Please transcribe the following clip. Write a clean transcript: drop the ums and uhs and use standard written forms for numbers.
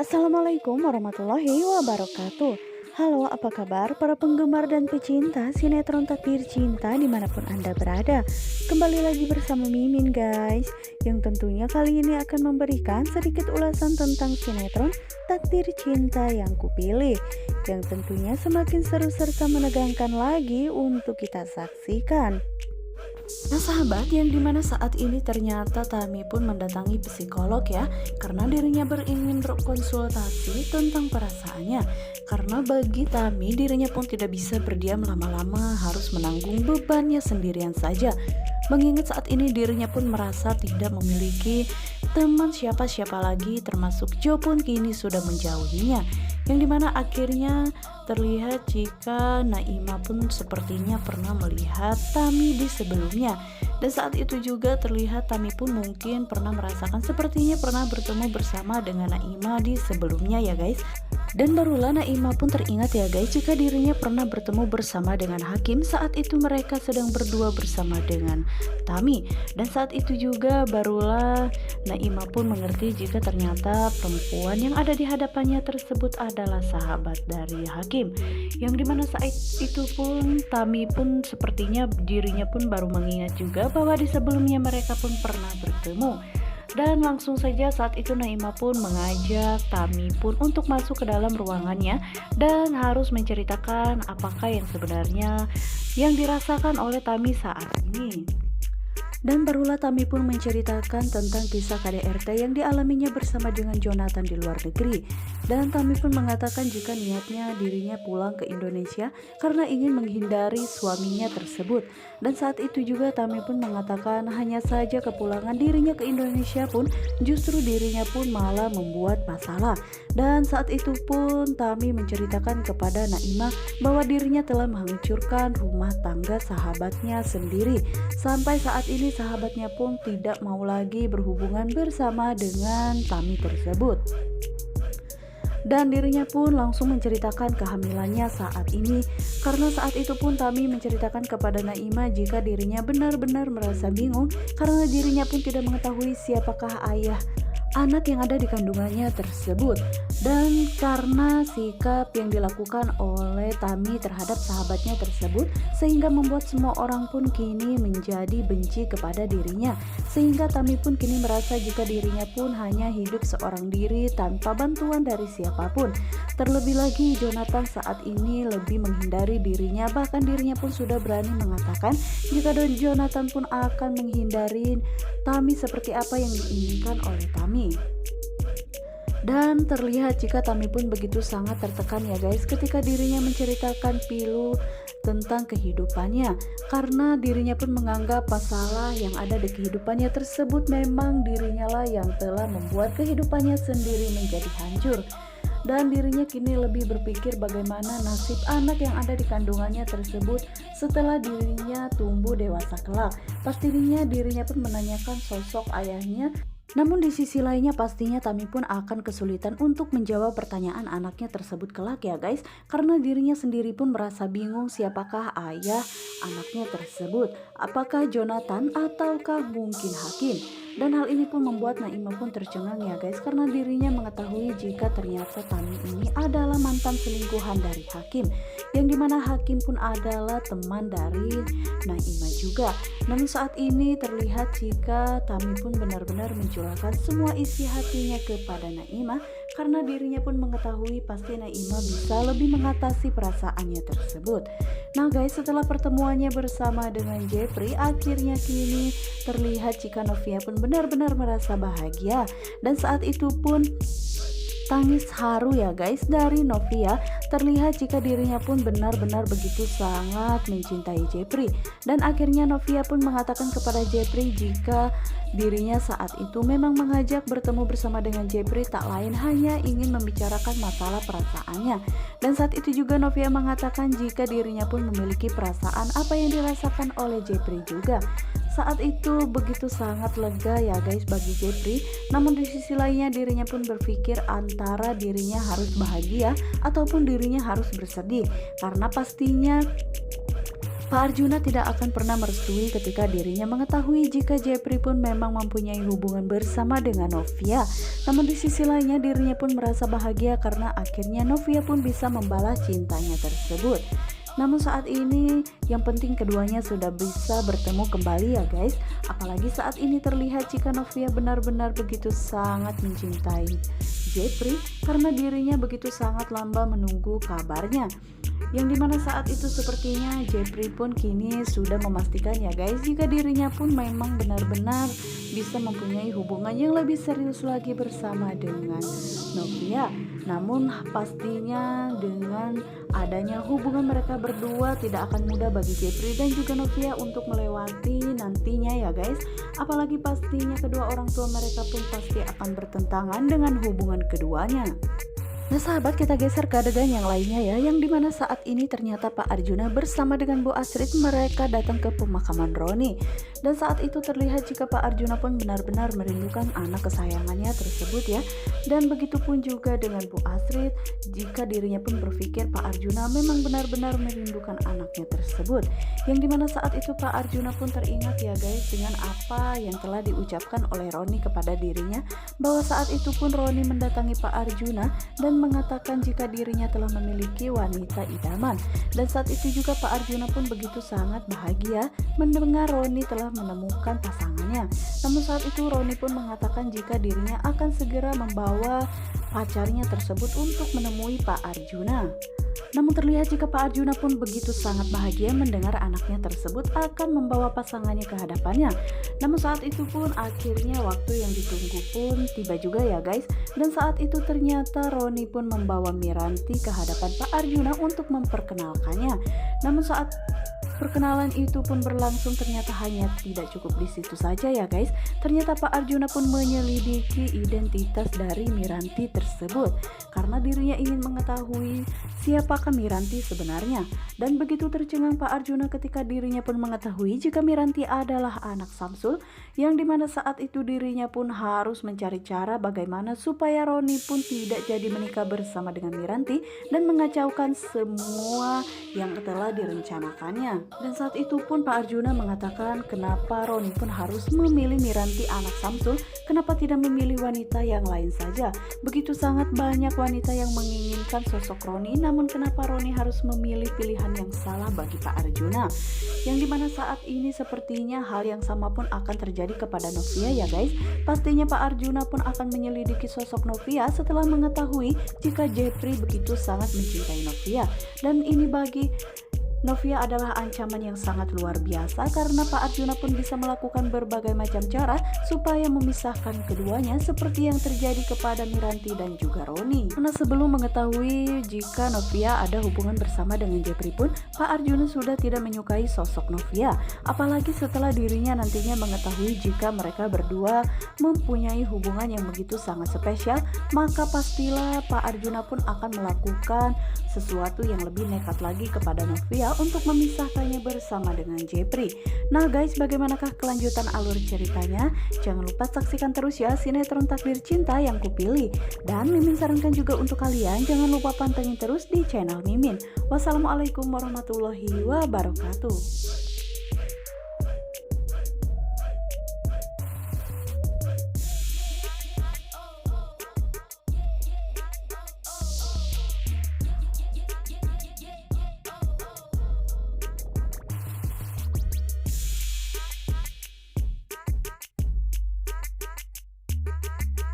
Assalamualaikum warahmatullahi wabarakatuh. Halo, apa kabar para penggemar dan pecinta sinetron Takdir Cinta dimanapun Anda berada. Kembali lagi bersama Mimin guys, yang tentunya kali ini akan memberikan sedikit ulasan tentang sinetron Takdir Cinta yang kupilih, yang tentunya semakin seru serta menegangkan lagi untuk kita saksikan. Nah sahabat, yang dimana saat ini ternyata Tami pun mendatangi psikolog ya, karena dirinya ingin berkonsultasi tentang perasaannya. Karena bagi Tami, dirinya pun tidak bisa berdiam lama-lama, harus menanggung bebannya sendirian saja. Mengingat saat ini dirinya pun merasa tidak memiliki teman siapa-siapa lagi, termasuk Jo pun kini sudah menjauhinya. Yang dimana akhirnya terlihat jika Naimah pun sepertinya pernah melihat Tami di sebelumnya. Dan saat itu juga terlihat Tami pun mungkin pernah merasakan sepertinya pernah bertemu bersama dengan Naimah di sebelumnya ya guys. Dan barulah Naimah pun teringat ya guys, jika dirinya pernah bertemu bersama dengan Hakim saat itu mereka sedang berdua bersama dengan Tami. Dan saat itu juga barulah Naimah pun mengerti jika ternyata perempuan yang ada di hadapannya tersebut adalah sahabat dari Hakim. Yang dimana saat itu pun Tami pun sepertinya dirinya pun baru mengingat juga bahwa di sebelumnya mereka pun pernah bertemu. Dan langsung saja saat itu Naimah pun mengajak Tami pun untuk masuk ke dalam ruangannya dan harus menceritakan apakah yang sebenarnya yang dirasakan oleh Tami saat ini. Dan barulah Tami pun menceritakan tentang kisah KDRT yang dialaminya bersama dengan Jonathan di luar negeri. Dan Tami pun mengatakan jika niatnya dirinya pulang ke Indonesia karena ingin menghindari suaminya tersebut. Dan saat itu juga Tami pun mengatakan hanya saja kepulangan dirinya ke Indonesia pun justru dirinya pun malah membuat masalah. Dan saat itu pun Tami menceritakan kepada Naimah bahwa dirinya telah menghancurkan rumah tangga sahabatnya sendiri. Sampai saat ini sahabatnya pun tidak mau lagi berhubungan bersama dengan Tami tersebut. Dan dirinya pun langsung menceritakan kehamilannya saat ini, karena saat itu pun Tami menceritakan kepada Naimah jika dirinya benar-benar merasa bingung karena dirinya pun tidak mengetahui siapakah ayah anak yang ada di kandungannya tersebut. Dan karena sikap yang dilakukan oleh Tami terhadap sahabatnya tersebut sehingga membuat semua orang pun kini menjadi benci kepada dirinya, sehingga Tami pun kini merasa jika dirinya pun hanya hidup seorang diri tanpa bantuan dari siapapun. Terlebih lagi Jonathan saat ini lebih menghindari dirinya, bahkan dirinya pun sudah berani mengatakan jika Jonathan pun akan menghindari Tami seperti apa yang diinginkan oleh Tami. Dan terlihat jika Tami pun begitu sangat tertekan ya guys ketika dirinya menceritakan pilu tentang kehidupannya, karena dirinya pun menganggap masalah yang ada di kehidupannya tersebut memang dirinya lah yang telah membuat kehidupannya sendiri menjadi hancur. Dan dirinya kini lebih berpikir bagaimana nasib anak yang ada di kandungannya tersebut setelah dirinya tumbuh dewasa kelak. Pastinya dirinya pun menanyakan sosok ayahnya. Namun di sisi lainnya pastinya Tami pun akan kesulitan untuk menjawab pertanyaan anaknya tersebut kelak ya guys, karena dirinya sendiri pun merasa bingung siapakah ayah anaknya tersebut, apakah Jonathan ataukah mungkin Hakim. Dan hal ini pun membuat Naimah pun tercengang ya guys, karena dirinya mengetahui jika ternyata Tami ini adalah mantan selingkuhan dari Hakim, yang dimana Hakim pun adalah teman dari Naimah juga. Namun saat ini terlihat jika Tami pun benar-benar mencurahkan semua isi hatinya kepada Naimah, karena dirinya pun mengetahui pasti Naimah bisa lebih mengatasi perasaannya tersebut. Nah guys, setelah pertemuannya bersama dengan Jeffrey, akhirnya kini terlihat jika Novia pun benar-benar merasa bahagia. Dan saat itu pun tangis haru ya guys dari Novia, terlihat jika dirinya pun benar-benar begitu sangat mencintai Jeffrey. Dan akhirnya Novia pun mengatakan kepada Jeffrey jika dirinya saat itu memang mengajak bertemu bersama dengan Jeffrey tak lain hanya ingin membicarakan masalah perasaannya. Dan saat itu juga Novia mengatakan jika dirinya pun memiliki perasaan apa yang dirasakan oleh Jeffrey juga. Saat itu begitu sangat lega ya guys bagi Jeffrey. Namun di sisi lainnya dirinya pun berpikir antara dirinya harus bahagia ataupun dirinya harus bersedih, karena pastinya Pak Arjuna tidak akan pernah merestui ketika dirinya mengetahui jika Jepri pun memang mempunyai hubungan bersama dengan Novia. Namun di sisi lainnya dirinya pun merasa bahagia karena akhirnya Novia pun bisa membalas cintanya tersebut. Namun saat ini yang penting keduanya sudah bisa bertemu kembali ya guys. Apalagi saat ini terlihat jika Novia benar-benar begitu sangat mencintai Jepri karena dirinya begitu sangat lamba menunggu kabarnya. Yang dimana saat itu sepertinya Jepri pun kini sudah memastikan ya guys jika dirinya pun memang benar-benar bisa mempunyai hubungan yang lebih serius lagi bersama dengan Novia. Namun pastinya dengan adanya hubungan mereka berdua tidak akan mudah bagi Jepri dan juga Novia untuk melewati nantinya ya guys. Apalagi pastinya kedua orang tua mereka pun pasti akan bertentangan dengan hubungan keduanya. Nah sahabat, kita geser ke adegan yang lainnya ya, yang dimana saat ini ternyata Pak Arjuna bersama dengan Bu Astrid mereka datang ke pemakaman Roni. Dan saat itu terlihat jika Pak Arjuna pun benar-benar merindukan anak kesayangannya tersebut ya. Dan begitu pun juga dengan Bu Astrid, jika dirinya pun berpikir Pak Arjuna memang benar-benar merindukan anaknya tersebut. Yang dimana saat itu Pak Arjuna pun teringat ya guys dengan apa yang telah diucapkan oleh Roni kepada dirinya, bahwa saat itu pun Roni mendatangi Pak Arjuna dan mengatakan jika dirinya telah memiliki wanita idaman. Dan saat itu juga Pak Arjuna pun begitu sangat bahagia mendengar Roni telah menemukan pasangannya. Namun saat itu Roni pun mengatakan jika dirinya akan segera membawa pacarnya tersebut untuk menemui Pak Arjuna. Namun terlihat jika Pak Arjuna pun begitu sangat bahagia mendengar anaknya tersebut akan membawa pasangannya ke hadapannya. Namun saat itu pun akhirnya waktu yang ditunggu pun tiba juga ya guys. Dan saat itu ternyata Roni pun membawa Miranti ke hadapan Pak Arjuna untuk memperkenalkannya. Namun saat perkenalan itu pun berlangsung ternyata hanya tidak cukup di situ saja ya guys. Ternyata Pak Arjuna pun menyelidiki identitas dari Miranti tersebut karena dirinya ingin mengetahui siapakah Miranti sebenarnya. Dan begitu tercengang Pak Arjuna ketika dirinya pun mengetahui jika Miranti adalah anak Samsul, yang dimana saat itu dirinya pun harus mencari cara bagaimana supaya Roni pun tidak jadi menikah bersama dengan Miranti dan mengacaukan semua yang telah direncanakannya. Dan saat itu pun Pak Arjuna mengatakan kenapa Roni pun harus memilih Miranti anak Samsul, kenapa tidak memilih wanita yang lain saja. Begitu sangat banyak wanita yang menginginkan sosok Roni, namun kenapa Roni harus memilih pilihan yang salah bagi Pak Arjuna. Yang dimana saat ini sepertinya hal yang sama pun akan terjadi kepada Novia ya guys. Pastinya Pak Arjuna pun akan menyelidiki sosok Novia setelah mengetahui jika Jepri begitu sangat mencintai Novia. Dan ini bagi Novia adalah ancaman yang sangat luar biasa karena Pak Arjuna pun bisa melakukan berbagai macam cara supaya memisahkan keduanya seperti yang terjadi kepada Miranti dan juga Roni. Karena sebelum mengetahui jika Novia ada hubungan bersama dengan Jepri pun, Pak Arjuna sudah tidak menyukai sosok Novia. Apalagi setelah dirinya nantinya mengetahui jika mereka berdua mempunyai hubungan yang begitu sangat spesial, maka pastilah Pak Arjuna pun akan melakukan sesuatu yang lebih nekat lagi kepada Novia untuk memisahkannya bersama dengan Jepri. Nah guys, bagaimanakah kelanjutan alur ceritanya? Jangan lupa saksikan terus ya sinetron Takdir Cinta yang kupilih. Dan Mimin sarankan juga untuk kalian jangan lupa pantengin terus di channel Mimin. Wassalamualaikum warahmatullahi wabarakatuh.